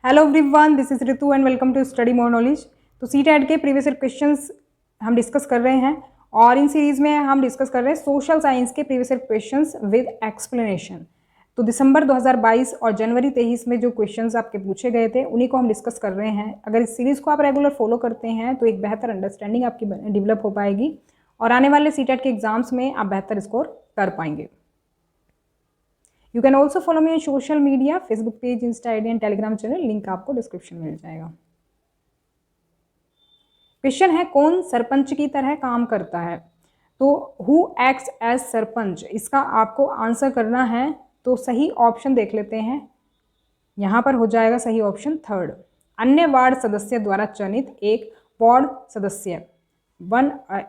Hello everyone, this is Ritu and welcome to study more knowledge. तो CTET के previous year questions हम discuss कर रहे हैं और इन सीरीज में हम डिस्कस कर रहे हैं सोशल साइंस के previous year questions with explanation. तो दिसंबर 2022 और जनवरी 23 में जो क्वेश्चंस आपके पूछे गए थे उन्हीं को हम डिस्कस कर रहे हैं। अगर इस सीरीज़ को आप रेगुलर फॉलो करते हैं तो एक बेहतर अंडरस्टैंडिंग आपकी डेवलप हो पाएगी और आने वाले सीटेट के एग्जाम्स में आप बेहतर स्कोर कर पाएंगे। You can also follow me on social media, Facebook page, Insta ID and Telegram channel, link आपको डिस्क्रिप्शन में मिल जाएगा। क्वेश्चन है, कौन सरपंच की तरह काम करता है? तो हु एक्ट्स एज सरपंच, इसका आपको आंसर करना है। तो सही ऑप्शन देख लेते हैं, यहाँ पर हो जाएगा सही ऑप्शन थर्ड। अन्य वार्ड सदस्य द्वारा चयनित एक वार्ड सदस्य,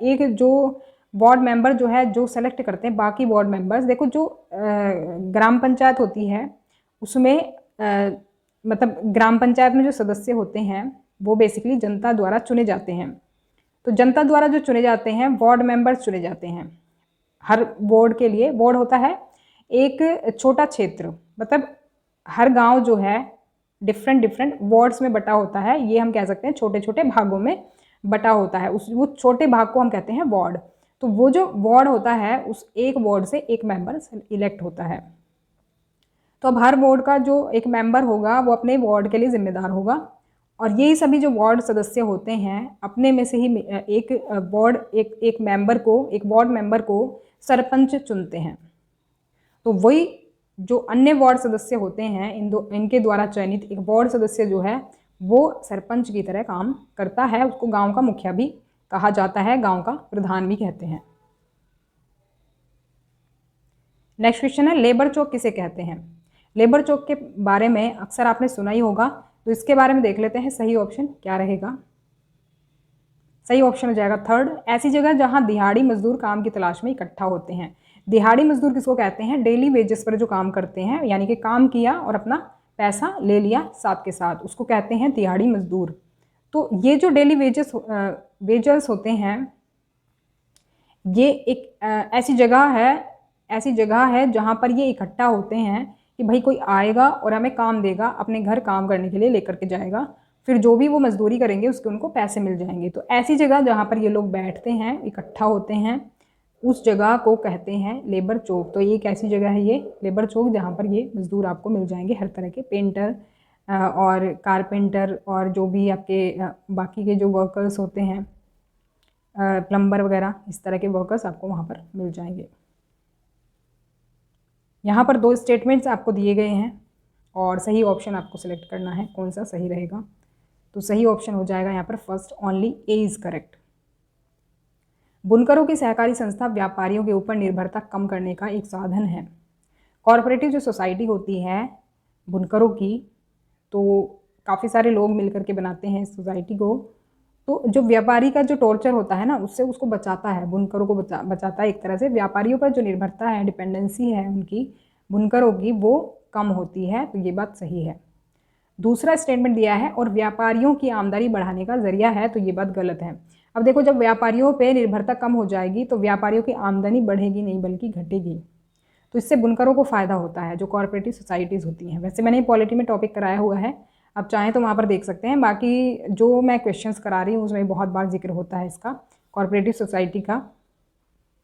एक जो वार्ड मेंबर जो है जो सेलेक्ट करते हैं बाकी वार्ड मेंबर्स। देखो जो ग्राम पंचायत होती है उसमें मतलब ग्राम पंचायत में जो सदस्य होते हैं वो बेसिकली जनता द्वारा चुने जाते हैं। तो जनता द्वारा जो चुने जाते हैं वार्ड मेंबर्स चुने जाते हैं। हर वार्ड के लिए, वार्ड होता है एक छोटा क्षेत्र, मतलब हर गांव जो है डिफरेंट वार्ड्स में बटा होता है। ये हम कह सकते हैं छोटे छोटे भागों में बटा होता है, वो छोटे भाग को हम कहते हैं वार्ड। तो वो जो वार्ड होता है उस एक वार्ड से एक मेंबर इलेक्ट होता है। तो अब हर वार्ड का जो एक मेंबर होगा वो अपने वार्ड के लिए जिम्मेदार होगा और यही सभी जो वार्ड सदस्य होते हैं अपने में से ही एक वार्ड मेंबर को सरपंच चुनते हैं। तो वही जो अन्य वार्ड सदस्य होते हैं इनके द्वारा चयनित एक वार्ड सदस्य जो है वो सरपंच की तरह काम करता है। उसको गांव का मुखिया भी कहा जाता है, गांव का प्रधान भी कहते हैं। नेक्स्ट क्वेश्चन है, लेबर चौक किसे कहते हैं? लेबर चौक के बारे में अक्सर आपने सुना ही होगा, तो इसके बारे में देख लेते हैं सही ऑप्शन क्या रहेगा। सही ऑप्शन हो जाएगा थर्ड, ऐसी जगह जहां दिहाड़ी मजदूर काम की तलाश में इकट्ठा होते हैं। दिहाड़ी मजदूर किसको कहते हैं? डेली वेजेस पर जो काम करते हैं, यानी कि काम किया और अपना पैसा ले लिया साथ के साथ, उसको कहते हैं दिहाड़ी मजदूर। तो ये जो डेली वेजर्स होते हैं ये एक ऐसी जगह है जहाँ पर ये इकट्ठा होते हैं कि भाई कोई आएगा और हमें काम देगा, अपने घर काम करने के लिए लेकर के जाएगा, फिर जो भी वो मजदूरी करेंगे उसके उनको पैसे मिल जाएंगे। तो ऐसी जगह जहाँ पर ये लोग बैठते हैं, इकट्ठा होते हैं, उस जगह को कहते हैं लेबर चौक। तो ये एक ऐसी जगह है ये लेबर चौक जहाँ पर ये मजदूर आपको मिल जाएंगे, हर तरह के पेंटर और कारपेंटर और जो भी आपके बाकी के जो वर्कर्स होते हैं, प्लम्बर वगैरह, इस तरह के वर्कर्स आपको वहाँ पर मिल जाएंगे। यहाँ पर दो स्टेटमेंट्स आपको दिए गए हैं और सही ऑप्शन आपको सिलेक्ट करना है, कौन सा सही रहेगा। तो सही ऑप्शन हो जाएगा यहाँ पर first, only A is correct. बुनकरों की सहकारी संस्था व्यापारियों के ऊपर निर्भरता कम करने का एक साधन है। कॉरपोरेटिव जो सोसाइटी होती है बुनकरों की, तो काफ़ी सारे लोग मिलकर के बनाते हैं इस सोसाइटी को। तो जो व्यापारी का जो टॉर्चर होता है ना, उससे उसको बचाता है, बुनकरों को बचाता है। एक तरह से व्यापारियों पर जो निर्भरता है, डिपेंडेंसी है उनकी बुनकरों की, वो कम होती है। तो ये बात सही है। दूसरा स्टेटमेंट दिया है और व्यापारियों की आमदनी बढ़ाने का जरिया है, तो ये बात गलत है। अब देखो, जब व्यापारियों पे निर्भरता कम हो जाएगी तो व्यापारियों की आमदनी बढ़ेगी नहीं बल्कि घटेगी। तो इससे बुनकरों को फ़ायदा होता है, जो कॉर्पोरेटिव सोसाइटीज़ होती हैं। वैसे मैंने पॉलिटी में टॉपिक कराया हुआ है, आप चाहें तो वहाँ पर देख सकते हैं। बाकी जो मैं क्वेश्चंस करा रही हूँ उसमें बहुत बार जिक्र होता है इसका, कॉर्पोरेटिव सोसाइटी का।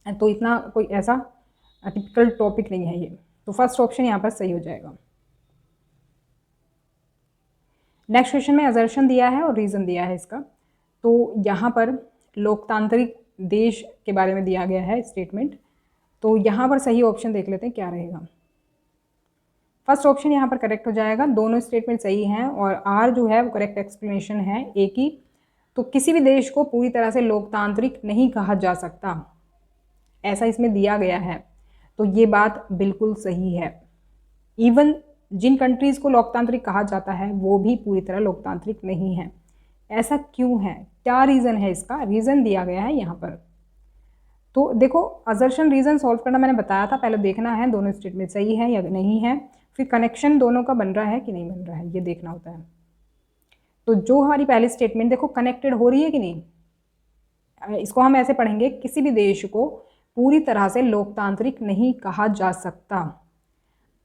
तो इतना कोई ऐसा टिपिकल टॉपिक नहीं है ये। तो फर्स्ट ऑप्शन यहाँ पर सही हो जाएगा। नेक्स्ट क्वेश्चन में असर्शन दिया है और रीज़न दिया है इसका। तो यहाँ पर लोकतांत्रिक देश के बारे में दिया गया है स्टेटमेंट। तो यहाँ पर सही ऑप्शन देख लेते हैं क्या रहेगा। फर्स्ट ऑप्शन यहाँ पर करेक्ट हो जाएगा। दोनों स्टेटमेंट सही हैं और आर जो है वो करेक्ट एक्सप्लेनेशन है ए की। तो किसी भी देश को पूरी तरह से लोकतांत्रिक नहीं कहा जा सकता, ऐसा इसमें दिया गया है। तो ये बात बिल्कुल सही है। इवन जिन कंट्रीज़ को लोकतांत्रिक कहा जाता है वो भी पूरी तरह लोकतांत्रिक नहीं है। ऐसा क्यों है, क्या रीज़न है इसका? रीज़न दिया गया है यहाँ पर। तो देखो, असर्शन रीज़न सॉल्व करना मैंने बताया था, पहले देखना है दोनों स्टेटमेंट सही है या नहीं है, फिर कनेक्शन दोनों का बन रहा है कि नहीं बन रहा है, ये देखना होता है। तो जो हमारी पहली स्टेटमेंट देखो कनेक्टेड हो रही है कि नहीं, इसको हम ऐसे पढ़ेंगे, किसी भी देश को पूरी तरह से लोकतांत्रिक नहीं कहा जा सकता।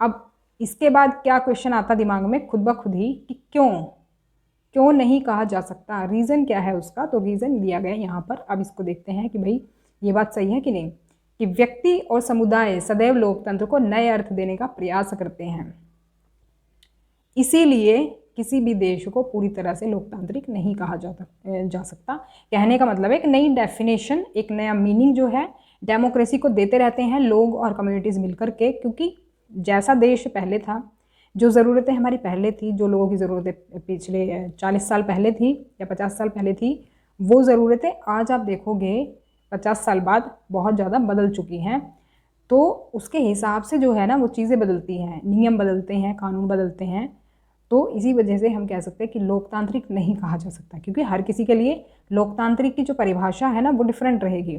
अब इसके बाद क्या क्वेश्चन आता दिमाग में खुद ब खुद ही कि क्यों नहीं कहा जा सकता, रीज़न क्या है उसका। तो रीज़न दिया गया यहाँ पर। अब इसको देखते हैं कि भाई ये बात सही है कि नहीं, कि व्यक्ति और समुदाय सदैव लोकतंत्र को नए अर्थ देने का प्रयास करते हैं, इसीलिए किसी भी देश को पूरी तरह से लोकतांत्रिक नहीं कहा जा सकता। कहने का मतलब है एक नई डेफिनेशन, एक नया मीनिंग जो है डेमोक्रेसी को देते रहते हैं लोग और कम्युनिटीज़ मिलकर के, क्योंकि जैसा देश पहले था, जो ज़रूरतें हमारी पहले थी, जो लोगों की ज़रूरतें पिछले 40 साल पहले थी या 50 साल पहले थी, वो ज़रूरतें आज आप देखोगे 50 साल बाद बहुत ज़्यादा बदल चुकी हैं। तो उसके हिसाब से जो है ना वो चीज़ें बदलती हैं, नियम बदलते हैं, कानून बदलते हैं। तो इसी वजह से हम कह सकते हैं कि लोकतांत्रिक नहीं कहा जा सकता, क्योंकि हर किसी के लिए लोकतांत्रिक की जो परिभाषा है ना वो डिफरेंट रहेगी।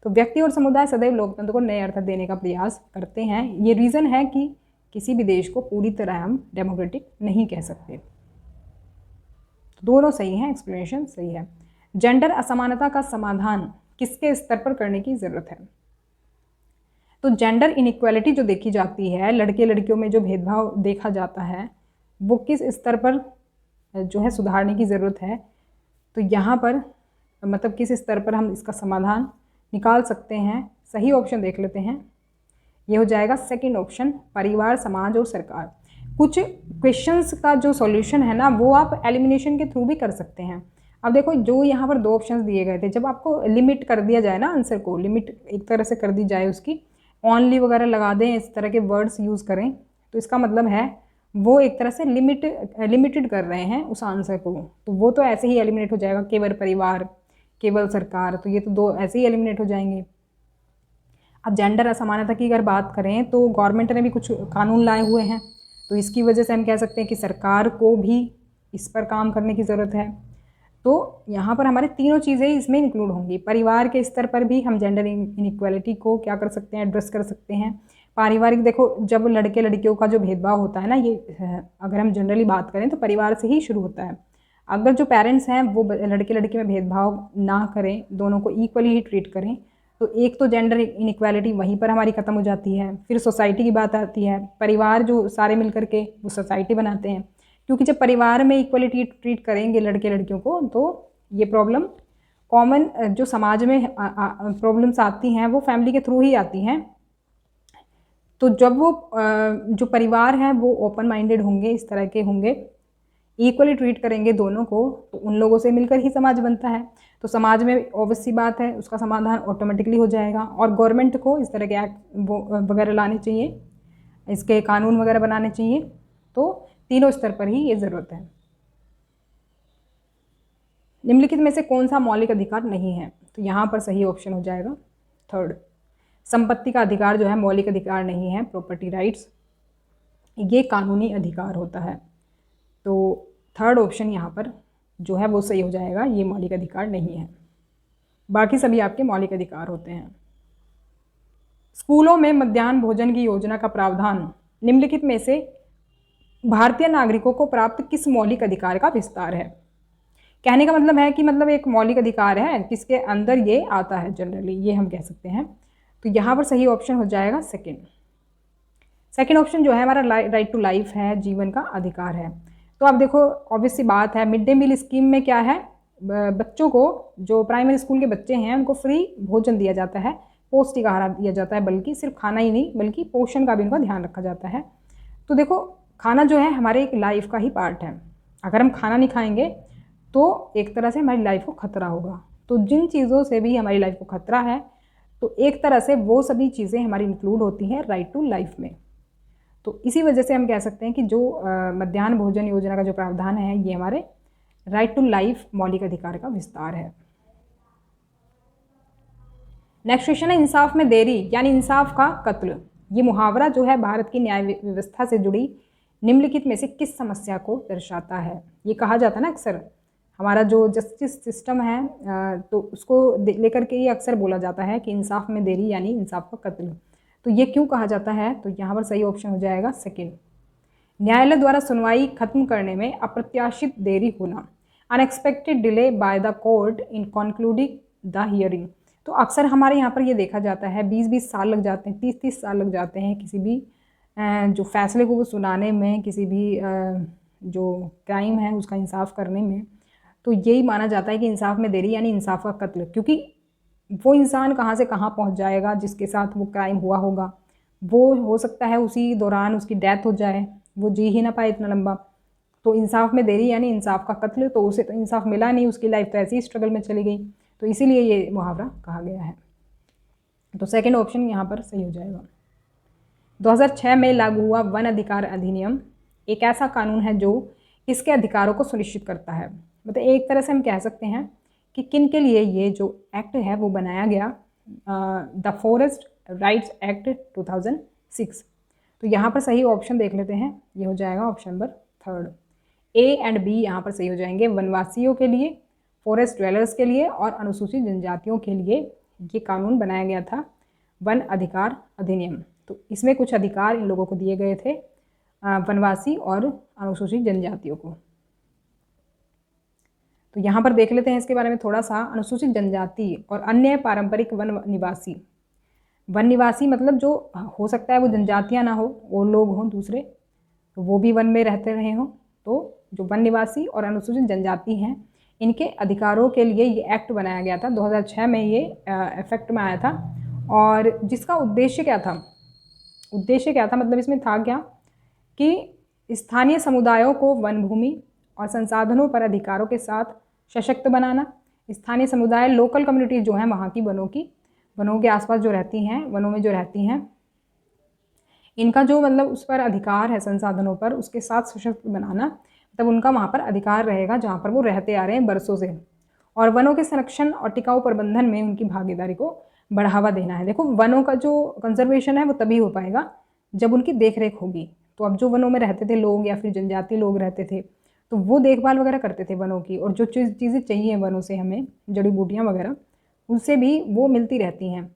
तो व्यक्ति और समुदाय सदैव लोकतंत्र को नए अर्थ देने का प्रयास करते हैं। ये रीज़न है कि किसी भी देश को पूरी तरह हम डेमोक्रेटिक नहीं कह सकते। दोनों सही हैं, एक्सप्लेनेशन सही है। जेंडर असमानता का समाधान किसके स्तर पर करने की ज़रूरत है? तो जेंडर इनइक्वालिटी जो देखी जाती है, लड़के लड़कियों में जो भेदभाव देखा जाता है, वो किस स्तर पर जो है सुधारने की ज़रूरत है। तो यहाँ पर मतलब किस स्तर पर हम इसका समाधान निकाल सकते हैं, सही ऑप्शन देख लेते हैं। ये हो जाएगा सेकंड ऑप्शन, परिवार, समाज और सरकार। कुछ क्वेश्चंस का जो सॉल्यूशन है ना वो आप एलिमिनेशन के थ्रू भी कर सकते हैं। अब देखो जो यहाँ पर 2 ऑप्शंस दिए गए थे, जब आपको लिमिट कर दिया जाए ना, आंसर को लिमिट एक तरह से कर दी जाए, उसकी ओनली वगैरह लगा दें, इस तरह के वर्ड्स यूज़ करें, तो इसका मतलब है वो एक तरह से लिमिटेड कर रहे हैं उस आंसर को। तो वो तो ऐसे ही एलिमिनेट हो जाएगा, केवल परिवार, केवल सरकार, तो ये तो 2 ऐसे ही एलिमिनेट हो जाएंगे। अब जेंडर असमानता की अगर बात करें तो गवर्नमेंट ने भी कुछ कानून लाए हुए हैं, तो इसकी वजह से हम कह सकते हैं कि सरकार को भी इस पर काम करने की ज़रूरत है। तो यहाँ पर हमारे तीनों चीज़ें इसमें इंक्लूड होंगी। परिवार के स्तर पर भी हम जेंडर इनइक्वालिटी को क्या कर सकते हैं, एड्रेस कर सकते हैं। पारिवारिक, देखो जब लड़के लड़कियों का जो भेदभाव होता है ना, ये अगर हम जनरली बात करें तो परिवार से ही शुरू होता है। अगर जो पेरेंट्स हैं वो लड़के लड़की में भेदभाव ना करें, दोनों को इक्वली ही ट्रीट करें, तो एक तो जेंडर इनइक्वालिटी वहीं पर हमारी ख़त्म हो जाती है। फिर सोसाइटी की बात आती है, परिवार जो सारे मिलकर के वो सोसाइटी बनाते हैं, क्योंकि जब परिवार में इक्वलिटी ट्रीट करेंगे लड़के लड़कियों को, तो ये प्रॉब्लम कॉमन जो समाज में प्रॉब्लम्स आती हैं वो फैमिली के थ्रू ही आती हैं। तो जब वो जो परिवार हैं वो ओपन माइंडेड होंगे, इस तरह के होंगे, इक्वली ट्रीट करेंगे दोनों को, तो उन लोगों से मिलकर ही समाज बनता है। तो समाज में ऑब्वियस सी बात है उसका समाधान ऑटोमेटिकली हो जाएगा। और गवर्नमेंट को इस तरह के एक्ट वगैरह लाने चाहिए, इसके कानून वगैरह बनाने चाहिए। तो तीनों स्तर पर ही ये ज़रूरत है। निम्नलिखित में से कौन सा मौलिक अधिकार नहीं है? तो यहाँ पर सही ऑप्शन हो जाएगा थर्ड, संपत्ति का अधिकार जो है मौलिक अधिकार नहीं है। प्रॉपर्टी राइट्स ये कानूनी अधिकार होता है। तो थर्ड ऑप्शन यहाँ पर जो है वो सही हो जाएगा, ये मौलिक अधिकार नहीं है। बाकी सभी आपके मौलिक अधिकार होते हैं। स्कूलों में मध्याह्न भोजन की योजना का प्रावधान निम्नलिखित में से भारतीय नागरिकों को प्राप्त किस मौलिक अधिकार का विस्तार है? कहने का मतलब है कि मतलब एक मौलिक अधिकार है किसके अंदर ये आता है जनरली, ये हम कह सकते हैं। तो यहाँ पर सही ऑप्शन हो जाएगा सेकेंड ऑप्शन जो है हमारा राइट टू लाइफ है, जीवन का अधिकार है। तो अब देखो ऑब्वियस सी बात है, मिड डे मील स्कीम में क्या है, बच्चों को जो प्राइमरी स्कूल के बच्चे हैं उनको फ्री भोजन दिया जाता है, पौष्टिक आहार दिया जाता है, बल्कि सिर्फ खाना ही नहीं बल्कि पोषण का भी उनका ध्यान रखा जाता है। तो देखो खाना जो है हमारे एक लाइफ का ही पार्ट है। अगर हम खाना नहीं खाएंगे तो एक तरह से हमारी लाइफ को खतरा होगा। तो जिन चीज़ों से भी हमारी लाइफ को खतरा है, तो एक तरह से वो सभी चीज़ें हमारी इंक्लूड होती हैं राइट टू लाइफ में। तो इसी वजह से हम कह सकते हैं कि जो मध्याह्न भोजन योजना का जो प्रावधान है ये हमारे राइट टू लाइफ मौलिक अधिकार का विस्तार है। नेक्स्ट क्वेश्चन है, इंसाफ में देरी यानी इंसाफ का कत्ल, ये मुहावरा जो है भारत की न्याय व्यवस्था से जुड़ी निम्नलिखित में से किस समस्या को दर्शाता है? ये कहा जाता है ना अक्सर, हमारा जो जस्टिस सिस्टम है तो उसको लेकर के ये अक्सर बोला जाता है कि इंसाफ में देरी यानी इंसाफ का कत्ल। तो ये क्यों कहा जाता है? तो यहाँ पर सही ऑप्शन हो जाएगा सेकेंड, न्यायालय द्वारा सुनवाई खत्म करने में अप्रत्याशित देरी होना, unexpected delay by the court in concluding the hearing. तो अक्सर हमारे यहाँ पर ये देखा जाता है 20-20 साल लग जाते हैं, 30-30 साल लग जाते हैं किसी भी जो फैसले को वो सुनाने में, किसी भी जो क्राइम है उसका इंसाफ करने में, तो यही माना जाता है कि इंसाफ में देरी यानी इंसाफ का कत्ल। क्योंकि वो इंसान कहाँ से कहाँ पहुँच जाएगा जिसके साथ वो क्राइम हुआ होगा, वो हो सकता है उसी दौरान उसकी डेथ हो जाए, वो जी ही ना पाए इतना लंबा। तो इंसाफ में देरी यानी इंसाफ का कत्ल, तो उसे तो इंसाफ मिला नहीं, उसकी लाइफ तो ऐसी ही स्ट्रगल में चली गई, तो इसीलिए ये मुहावरा कहा गया है। तो सेकंड ऑप्शन यहाँ पर सही हो जाएगा। 2006 में लागू हुआ वन अधिकार अधिनियम एक ऐसा कानून है जो इसके अधिकारों को सुनिश्चित करता है। मतलब एक तरह से हम कह सकते हैं कि किन के लिए ये जो एक्ट है वो बनाया गया, द फॉरेस्ट राइट्स एक्ट 2006। तो यहाँ पर सही ऑप्शन देख लेते हैं, ये हो जाएगा option number 3। A and B यहाँ पर सही हो जाएंगे। वनवासियों के लिए, फॉरेस्ट ड्वेलर्स के लिए और अनुसूचित जनजातियों के लिए ये कानून बनाया गया था, वन अधिकार अधिनियम। तो इसमें कुछ अधिकार इन लोगों को दिए गए थे, वनवासी और अनुसूचित जनजातियों को। तो यहाँ पर देख लेते हैं इसके बारे में थोड़ा सा। अनुसूचित जनजाति और अन्य पारंपरिक वन निवासी, वन निवासी मतलब जो हो सकता है वो जनजातियाँ ना हो, वो लोग हों दूसरे, तो वो भी वन में रहते रहे हों। तो जो वन निवासी और अनुसूचित जनजाति हैं, इनके अधिकारों के लिए ये एक्ट बनाया गया था। 2006 में ये इफेक्ट में आया था। और जिसका उद्देश्य क्या था, मतलब इसमें था क्या कि स्थानीय समुदायों को वन भूमि और संसाधनों पर अधिकारों के साथ सशक्त बनाना। स्थानीय समुदाय, लोकल कम्युनिटीज जो हैं वहाँ की, वनों के आसपास जो रहती हैं, वनों में जो रहती हैं, इनका जो मतलब उस पर अधिकार है संसाधनों पर, उसके साथ सशक्त बनाना। मतलब उनका वहाँ पर अधिकार रहेगा जहाँ पर वो रहते आ रहे हैं बरसों से। और वनों के संरक्षण और टिकाऊ प्रबंधन में उनकी भागीदारी को बढ़ावा देना है। देखो, वनों का जो कंजर्वेशन है वो तभी हो पाएगा जब उनकी देखरेख होगी। तो अब जो वनों में रहते थे लोग या फिर जनजाति लोग रहते थे, तो वो देखभाल वगैरह करते थे वनों की, और जो चीज़ें चाहिए वनों से हमें, जड़ी बूटियाँ वगैरह, उनसे भी वो मिलती रहती हैं।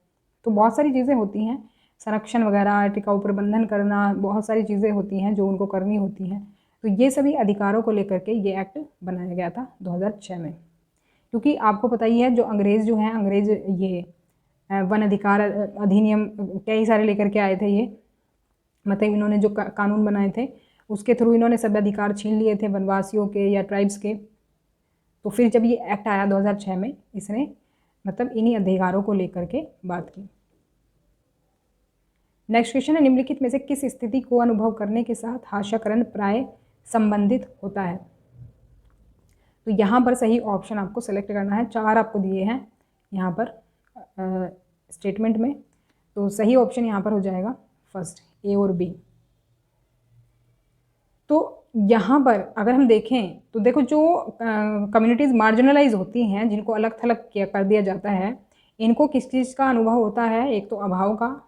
तो बहुत सारी चीज़ें होती हैं, संरक्षण वगैरह, टिकाऊ प्रबंधन करना, बहुत सारी चीज़ें होती हैं जो उनको करनी होती हैं। तो ये सभी अधिकारों को लेकर के ये एक्ट बनाया गया था 2006 में। क्योंकि आपको पता ही है, जो अंग्रेज़ जो हैं, अंग्रेज़ ये वन अधिकार अधिनियम कई सारे लेकर के आए थे। ये मतलब इन्होंने जो कानून बनाए थे उसके थ्रू इन्होंने सब अधिकार छीन लिए थे वनवासियों के या ट्राइब्स के। तो फिर जब ये एक्ट आया 2006 में, इसने मतलब इन्हीं अधिकारों को लेकर के बात की। नेक्स्ट क्वेश्चन है, निम्नलिखित में से किस स्थिति को अनुभव करने के साथ भाषाकरण प्राय संबंधित होता है? तो यहाँ पर सही ऑप्शन आपको सेलेक्ट करना है। 4 आपको दिए हैं यहाँ पर स्टेटमेंट में, तो सही ऑप्शन यहाँ पर हो जाएगा फर्स्ट, ए और बी। तो यहाँ पर अगर हम देखें तो देखो, जो कम्युनिटीज़ मार्जिनलाइज होती हैं, जिनको अलग थलग कर दिया जाता है, इनको किस चीज़ का अनुभव होता है? एक तो अभाव का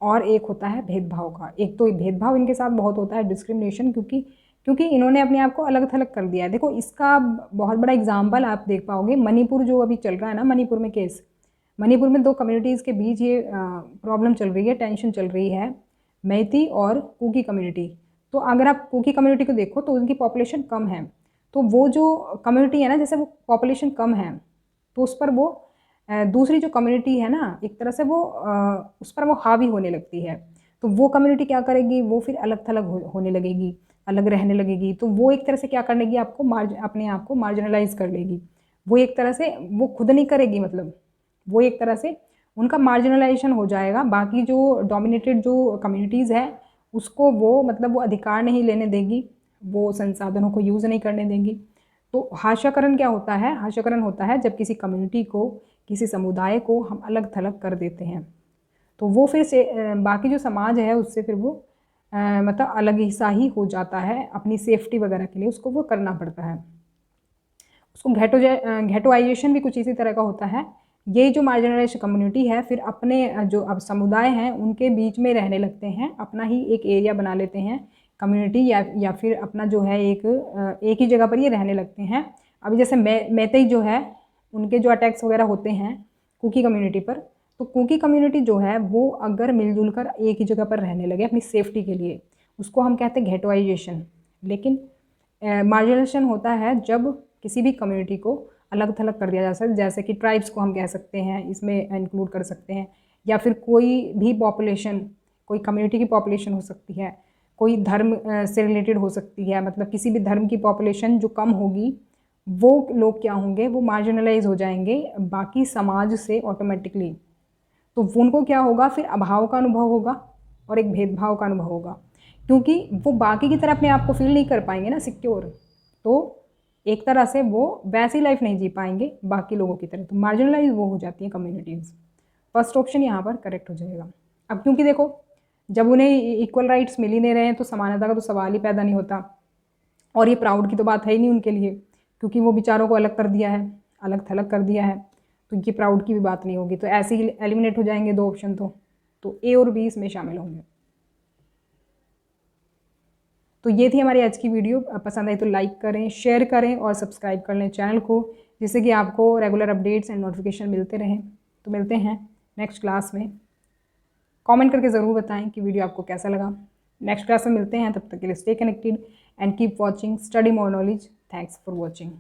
और एक होता है भेदभाव का। एक तो भेदभाव इनके साथ बहुत होता है, डिस्क्रिमिनेशन, क्योंकि इन्होंने अपने आप को अलग थलग कर दिया है। देखो, इसका बहुत बड़ा एग्जाम्पल आप देख पाओगे, मणिपुर जो अभी चल रहा है ना, मणिपुर में केस, मणिपुर में 2 कम्युनिटीज़ के बीच ये प्रॉब्लम चल रही है, टेंशन चल रही है, मैती और कुकी कम्युनिटी। तो अगर आप कुकी कम्युनिटी को देखो तो उनकी पॉपुलेशन कम है, तो वो जो कम्युनिटी है ना, जैसे वो पॉपुलेशन कम है तो उस पर वो दूसरी जो कम्युनिटी है ना, एक तरह से वो उस पर वो हावी होने लगती है। तो वो कम्युनिटी क्या करेगी, वो फिर अलग थलग होने लगेगी, अलग रहने लगेगी। तो वो एक तरह से क्या कर लेगी, आपको अपने आप को मार्जिनलाइज कर लेगी। वो एक तरह से वो खुद नहीं करेगी, मतलब वो एक तरह से उनका मार्जिनलाइजेशन हो जाएगा। बाकी जो डोमिनेटेड जो कम्युनिटीज़ है उसको वो मतलब वो अधिकार नहीं लेने देगी, वो संसाधनों को यूज़ नहीं करने देंगी। तो भाषाकरण क्या होता है? भाषाकरण होता है जब किसी कम्युनिटी को, किसी समुदाय को हम अलग थलग कर देते हैं, तो वो फिर से बाकी जो समाज है उससे फिर वो मतलब अलग ही सा ही हो जाता है। अपनी सेफ्टी वगैरह के लिए उसको वो करना पड़ता है। उसको घेटोआइजेशन भी कुछ इसी तरह का होता है। ये जो मार्जिनलाइज्ड कम्युनिटी है फिर अपने जो अब समुदाय हैं उनके बीच में रहने लगते हैं, अपना ही एक एरिया बना लेते हैं कम्युनिटी, या फिर अपना जो है एक ही जगह पर ये रहने लगते हैं। अभी जैसे मैतेई जो है, उनके जो अटैक्स वगैरह होते हैं कुकी कम्युनिटी पर, तो कुकी कम्युनिटी जो है वो अगर मिलजुल कर एक ही जगह पर रहने लगे अपनी सेफ्टी के लिए, उसको हम कहते हैं घेटोआइजेशन। लेकिन मार्जिनलाइजेशन होता है जब किसी भी कम्युनिटी को अलग थलग कर दिया जा सकता है, जैसे कि ट्राइब्स को हम कह सकते हैं, इसमें इंक्लूड कर सकते हैं, या फिर कोई भी पॉपुलेशन कोई कम्युनिटी की पॉपुलेशन हो सकती है, कोई धर्म से रिलेटेड हो सकती है, मतलब किसी भी धर्म की पॉपुलेशन जो कम होगी वो लोग क्या होंगे, वो मार्जिनलाइज हो जाएंगे बाकी समाज से ऑटोमेटिकली। तो उनको क्या होगा, फिर अभाव का अनुभव होगा और एक भेदभाव का अनुभव होगा, क्योंकि वो बाकी की तरह अपने आप को फील नहीं कर पाएंगे ना सिक्योर। तो एक तरह से वो वैसी लाइफ नहीं जी पाएंगे बाकी लोगों की तरह, तो मार्जिनलाइज वो हो जाती हैं कम्युनिटीज़। फर्स्ट ऑप्शन यहाँ पर करेक्ट हो जाएगा। अब क्योंकि देखो जब उन्हें इक्वल राइट्स मिल ही नहीं रहे हैं तो समानता का तो सवाल ही पैदा नहीं होता, और ये प्राउड की तो बात है ही नहीं उनके लिए, क्योंकि वो बेचारों को अलग कर दिया है, अलग थलग कर दिया है, तो इनकी प्राउड की भी बात नहीं होगी। तो ऐसे ही एलिमिनेट हो जाएंगे दो ऑप्शन, तो ए और बी इसमें शामिल होंगे। तो ये थी हमारी आज की वीडियो। पसंद आई तो लाइक करें, शेयर करें और सब्सक्राइब कर लें चैनल को, जिससे कि आपको रेगुलर अपडेट्स एंड नोटिफिकेशन मिलते रहें। तो मिलते हैं नेक्स्ट क्लास में। कमेंट करके ज़रूर बताएं कि वीडियो आपको कैसा लगा। नेक्स्ट क्लास में मिलते हैं, तब तक के लिए stay connected and keep watching study more knowledge. Thanks for watching.